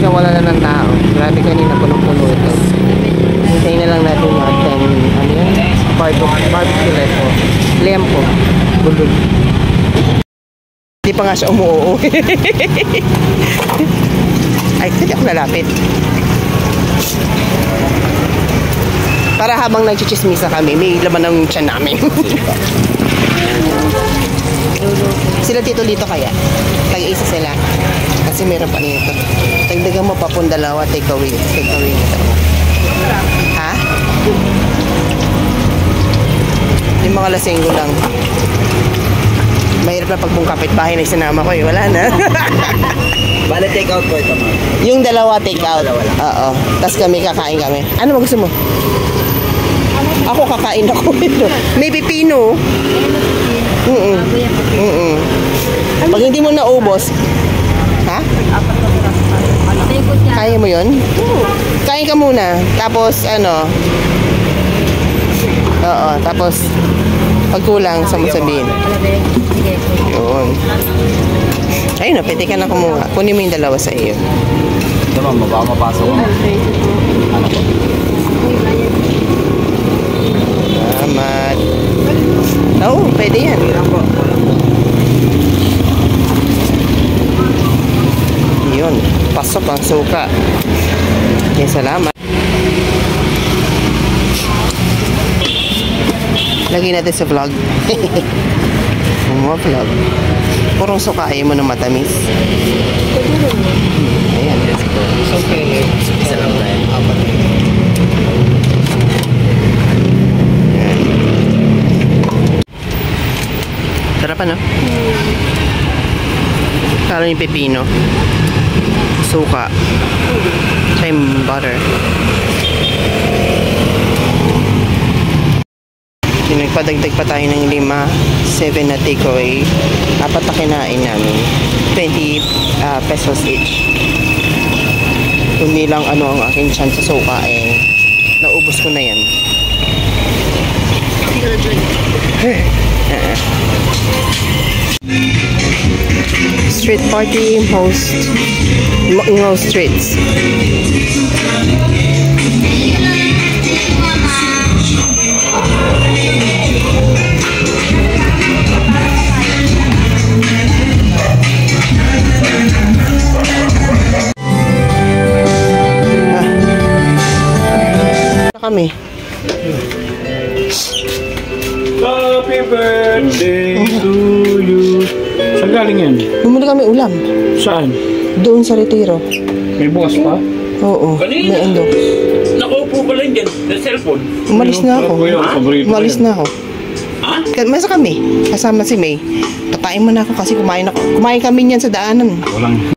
na wala na ng tao. Grabe kanina punong-puno ito. Hintayin na lang natin yung 10, ano yan? Barbecue resto. Lempo. Bulog. Hindi pa nga siya umuo. Ay, hindi ako lalapit. Para habang nagchichismisa kami, may laman ng tiyan namin. Sila dito kaya? Tag-isa sila. Kasi meron pa nito. Tagdagan mo pa pong dalawa, take away nito. Ha? Yung mga lasenggo lang. Mahirap na pag buong kapitbahay na sinama ko eh. Wala na. Bale, take out po ito, ma'am. Yung dalawa, take out. Oo. Tapos kakain kami. Ano mo gusto mo? Ako kakain ako. May pipino. Pag hindi mo naubos, ha? Kaya mo yun? Kain ka muna. Tapos, ano? Oo. Tapos, pag kulang, saan mo sabihin? Yun. Ayun na, pwede ka na kumuha. Kunin mo yung dalawa sa iyo. Ito, ma'am. Baka mapasok mo. Ano po? Salamat. Oo, pwede yan. Yun. Pasok ang suka. Okay, salamat. Lagay natin sa vlog. Mga vlog. Purong suka, ayaw mo na matamis. Ayan, let's go. Okay. Isa lang tayo. Apat. Sarap ano? Kala yung pepino. Suka. Tsaka yung butter. Nagpadagdag pa tayo ng 7 na takeaway. Apat na kinain namin. 20 pesos each. Kundi lang ano ang aking chance sa suka eh. Naubos ko na yan. Street party, most streets. Kami. Happy birthday to you. Saan galing yan? Bumili kami ulam. Saan? Doon sa Retiro. May bukas pa? Oo. May endo. Nakaupo pala yun dyan, sa cellphone. Umalis na ako. Umalis na ako. Ha? Masa kami? Kasama si May. Patayin mo na ako kasi kumain kami niyan sa daanan. Walang